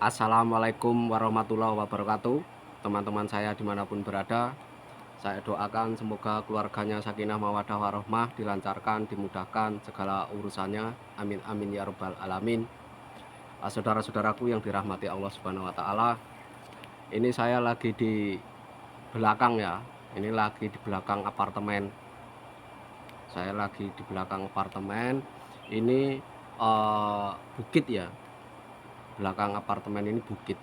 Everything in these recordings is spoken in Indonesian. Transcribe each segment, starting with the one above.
Assalamualaikum warahmatullahi wabarakatuh. Teman-teman saya dimanapun berada, saya doakan semoga keluarganya sakinah mawadah warohmah, dilancarkan, dimudahkan segala urusannya. Amin amin ya robbal alamin. Saudara-saudaraku yang dirahmati Allah Subhanahu wa taala, ini saya lagi di belakang ya. Ini lagi di belakang apartemen. Saya lagi di belakang apartemen. Ini bukit ya. Belakang apartemen ini bukit.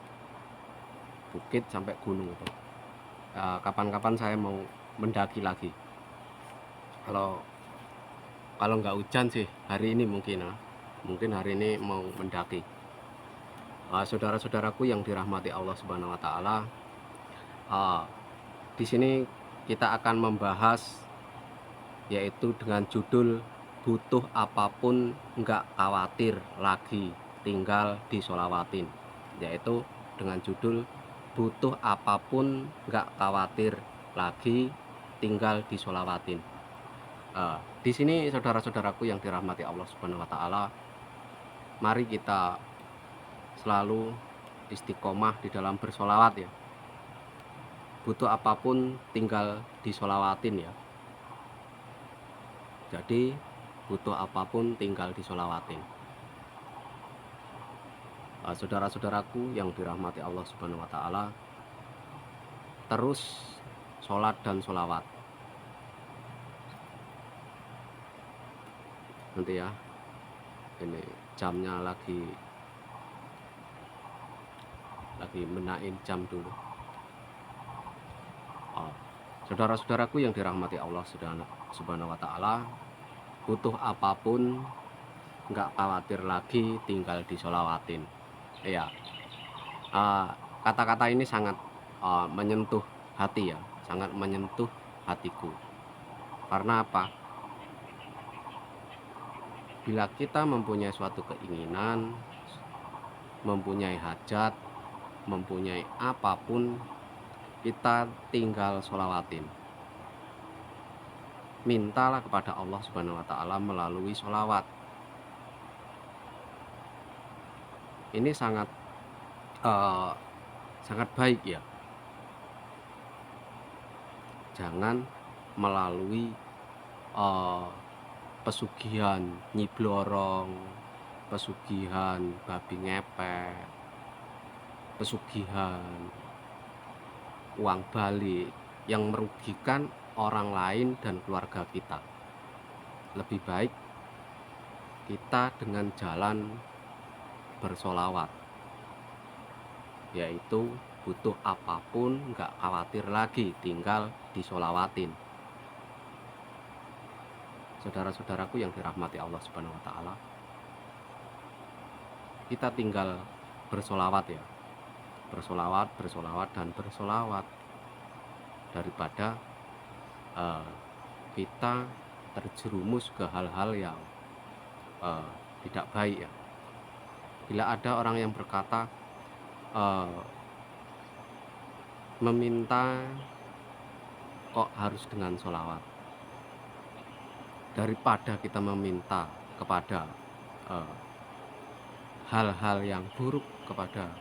Bukit sampai gunung itu. Kapan-kapan saya mau mendaki lagi. Kalau kalau nggak hujan sih hari ini mungkin hari ini mau mendaki. Saudara-saudaraku yang dirahmati Allah Subhanahu Wa Taala, di sini kita akan membahas yaitu dengan judul butuh apapun nggak khawatir lagi tinggal disolawatin, yaitu dengan judul butuh apapun nggak khawatir lagi tinggal disolawatin. Di sini saudara-saudaraku yang dirahmati Allah Subhanahu wa taala, mari kita selalu istiqomah di dalam bersolawat ya. Butuh apapun tinggal disolawatin ya. Jadi butuh apapun tinggal disolawatin. Saudara-saudaraku yang dirahmati Allah Subhanahu wa taala, terus sholat dan sholawat. Nanti ya, ini jamnya lagi menaik jam dulu. Saudara-saudaraku yang dirahmati Allah Subhanahu wa taala, butuh apapun nggak khawatir lagi tinggal disolawatin. Iya, kata-kata ini sangat menyentuh hati ya, sangat menyentuh hatiku. Karena apa? Bila kita mempunyai suatu keinginan, mempunyai hajat, mempunyai apapun, kita tinggal sholawatin. Mintalah kepada Allah Subhanahu wa taala melalui sholawat. Ini sangat baik ya. Jangan melalui pesugihan nyiblorong, pesugihan babi ngepet, pesugihan uang balik yang merugikan orang lain dan keluarga kita. Lebih baik kita dengan jalan bersolawat, yaitu butuh apapun nggak khawatir lagi tinggal disolawatin. Saudara-saudaraku yang dirahmati Allah Subhanahu wa taala, kita tinggal bersolawat ya, bersolawat dan bersolawat, daripada kita terjerumus ke hal-hal yang tidak baik ya. Bila ada orang yang berkata meminta kok harus dengan solawat, daripada kita meminta kepada hal-hal yang buruk, kepada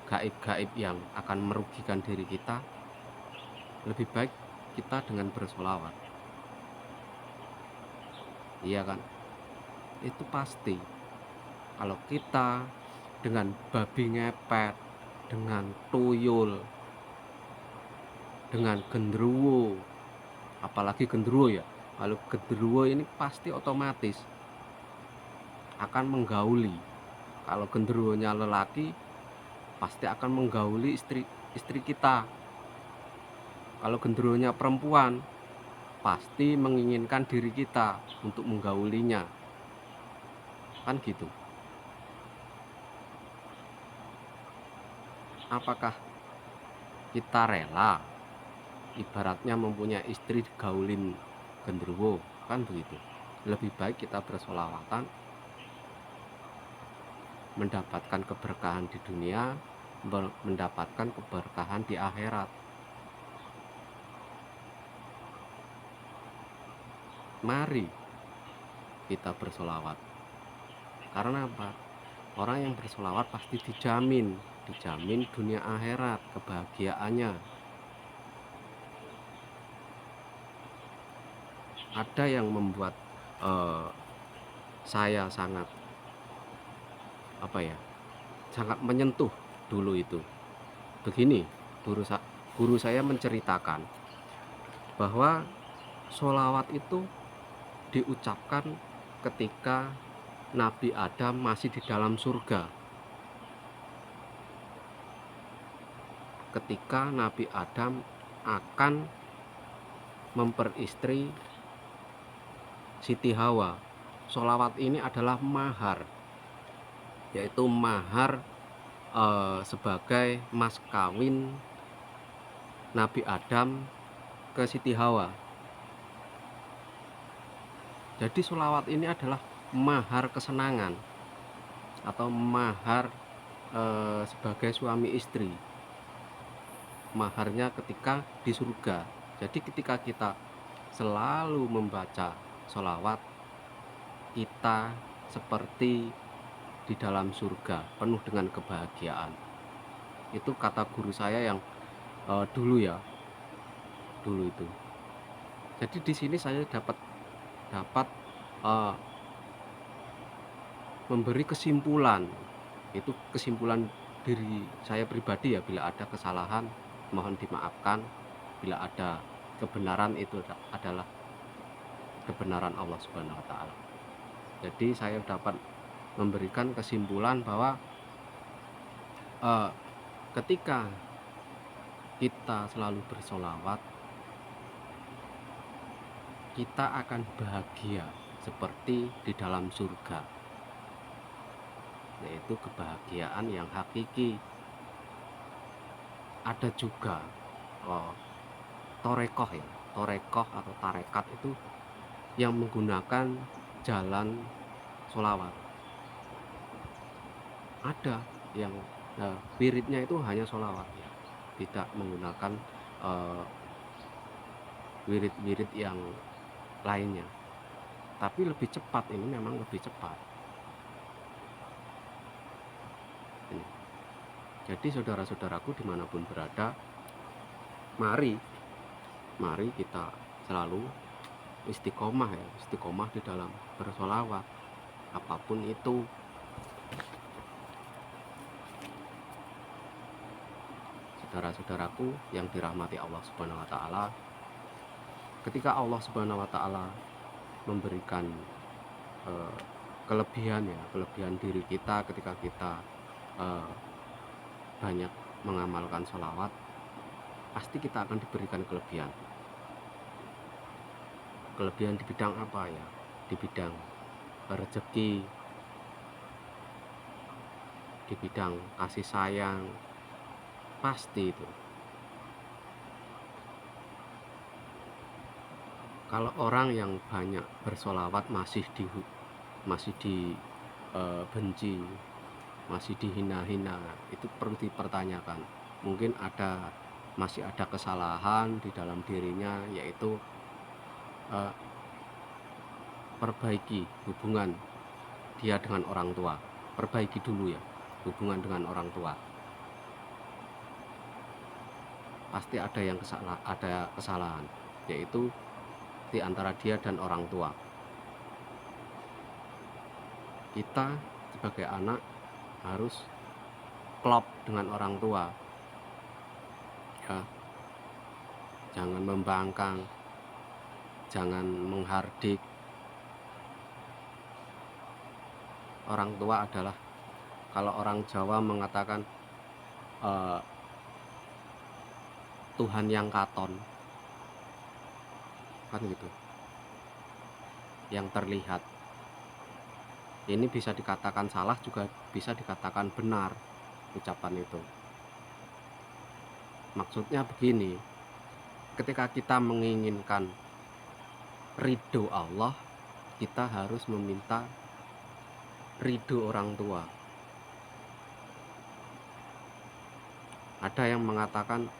gaib-gaib yang akan merugikan diri kita, lebih baik kita dengan bersolawat. Iya kan? Itu pasti. Kalau kita dengan babi ngepet, dengan tuyul, dengan genderuwo, apalagi genderuwo ya, kalau genderuwo ini pasti otomatis akan menggauli. Kalau genderuwonya lelaki, pasti akan menggauli istri kita. Kalau genderuwonya perempuan, pasti menginginkan diri kita untuk menggaulinya. Kan gitu. Apakah kita rela ibaratnya mempunyai istri digaulin genderuwo? Kan begitu. Lebih baik kita bersolawatan, mendapatkan keberkahan di dunia, mendapatkan keberkahan di akhirat. Mari kita bersolawat. Karena apa? Orang yang bersolawat pasti dijamin dunia akhirat kebahagiaannya. Ada yang membuat saya sangat sangat menyentuh dulu itu. Begini, guru saya menceritakan bahwa sholawat itu diucapkan ketika Nabi Adam masih di dalam surga. Ketika Nabi Adam akan memperistri Siti Hawa, sholawat ini adalah mahar, yaitu mahar sebagai mas kawin Nabi Adam ke Siti Hawa. Jadi sholawat ini adalah mahar kesenangan atau mahar sebagai suami istri, maharnya ketika di surga. Jadi ketika kita selalu membaca sholawat, kita seperti di dalam surga penuh dengan kebahagiaan. Itu kata guru saya yang dulu itu. Jadi di sini saya dapat memberi kesimpulan, itu kesimpulan diri saya pribadi ya. Bila ada kesalahan mohon dimaafkan, bila ada kebenaran itu adalah kebenaran Allah Subhanahu wa taala. Jadi saya dapat memberikan kesimpulan bahwa ketika kita selalu bersolawat, kita akan bahagia seperti di dalam surga, yaitu kebahagiaan yang hakiki. Ada juga torekoh atau tarekat itu yang menggunakan jalan sholawat. Ada yang wiridnya itu hanya sholawat, ya, tidak menggunakan wirid-wirid yang lainnya, tapi lebih cepat. Ini memang lebih cepat. Jadi saudara-saudaraku dimanapun berada, mari kita selalu istiqomah di dalam bersolawat apapun itu. Saudara-saudaraku yang dirahmati Allah Subhanahu wa taala, ketika Allah Subhanahu wa taala memberikan kelebihan diri kita, ketika kita banyak mengamalkan sholawat, pasti kita akan diberikan kelebihan di bidang apa ya? Di bidang rezeki, di bidang kasih sayang, pasti itu. Kalau orang yang banyak bersolawat masih dibenci, masih dihina-hina, itu perlu dipertanyakan. Mungkin masih ada kesalahan di dalam dirinya, yaitu perbaiki hubungan dia dengan orang tua. Perbaiki dulu ya hubungan dengan orang tua. Pasti ada kesalahan, yaitu di antara dia dan orang tua. Kita sebagai anak harus klop dengan orang tua, ya. Jangan membangkang, jangan menghardik. Orang tua adalah, kalau orang Jawa mengatakan Tuhan yang katon, kan gitu, yang terlihat. Ini bisa dikatakan salah, juga bisa dikatakan benar ucapan itu. Maksudnya begini, ketika kita menginginkan ridho Allah, kita harus meminta ridho orang tua. Ada yang mengatakan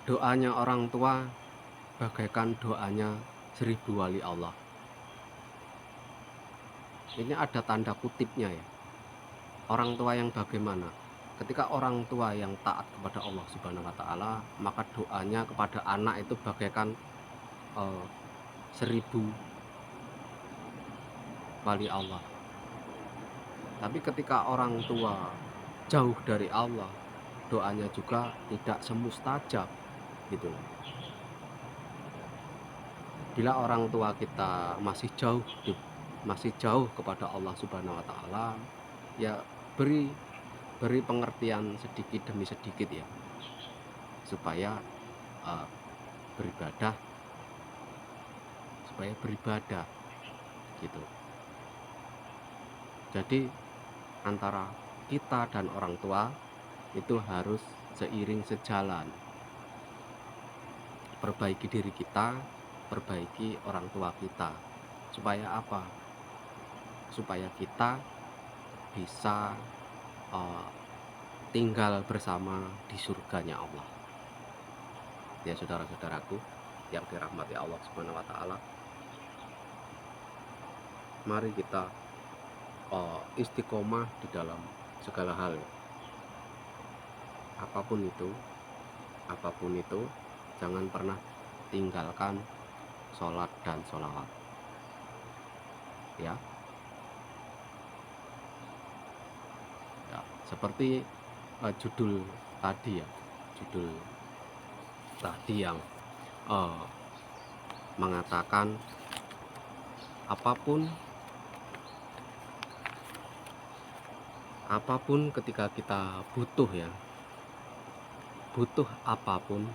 doanya orang tua bagaikan doanya 1000 wali Allah. ini ada tanda kutipnya ya. Orang tua yang bagaimana? Ketika orang tua yang taat kepada Allah Subhanahu wa taala, maka doanya kepada anak itu bagaikan 1000 wali Allah. Tapi ketika orang tua jauh dari Allah, doanya juga tidak semustajab gitu. Bila orang tua kita masih jauh kepada Allah Subhanahu wa taala, ya beri pengertian sedikit demi sedikit ya, supaya uh, beribadah gitu. Jadi antara kita dan orang tua itu harus seiring sejalan. Perbaiki diri kita, perbaiki orang tua kita. Supaya apa? Supaya kita bisa tinggal bersama di surganya Allah. Ya saudara-saudaraku yang dirahmati Allah Subhanahu wa taala, mari kita istiqomah di dalam segala hal. Apapun itu, jangan pernah tinggalkan sholat dan sholawat ya. Seperti judul tadi yang mengatakan apapun ketika kita butuh apapun,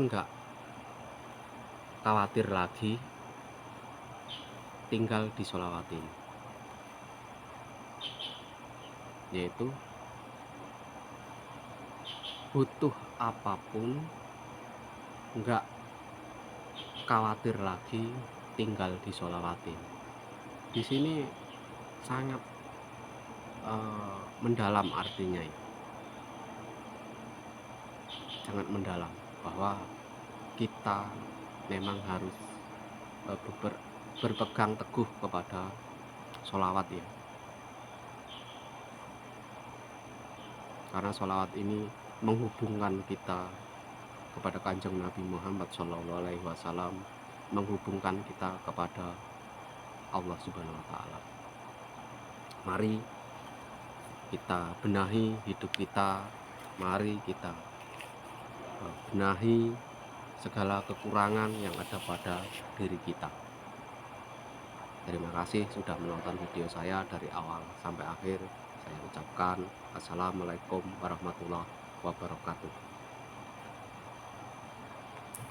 enggak khawatir lagi, tinggal disolawatin. Yaitu butuh apapun, enggak khawatir lagi, tinggal disolawatin. Di sini sangat mendalam artinya ya. Sangat mendalam bahwa kita memang harus berpegang teguh kepada sholawat ya. Karena sholawat ini menghubungkan kita kepada Kanjeng Nabi Muhammad SAW, menghubungkan kita kepada Allah Subhanahu wa taala. Mari kita benahi hidup kita, mari kita benahi segala kekurangan yang ada pada diri kita. Terima kasih sudah menonton video saya dari awal sampai akhir. Saya ucapkan Assalamualaikum warahmatullahi wabarakatuh.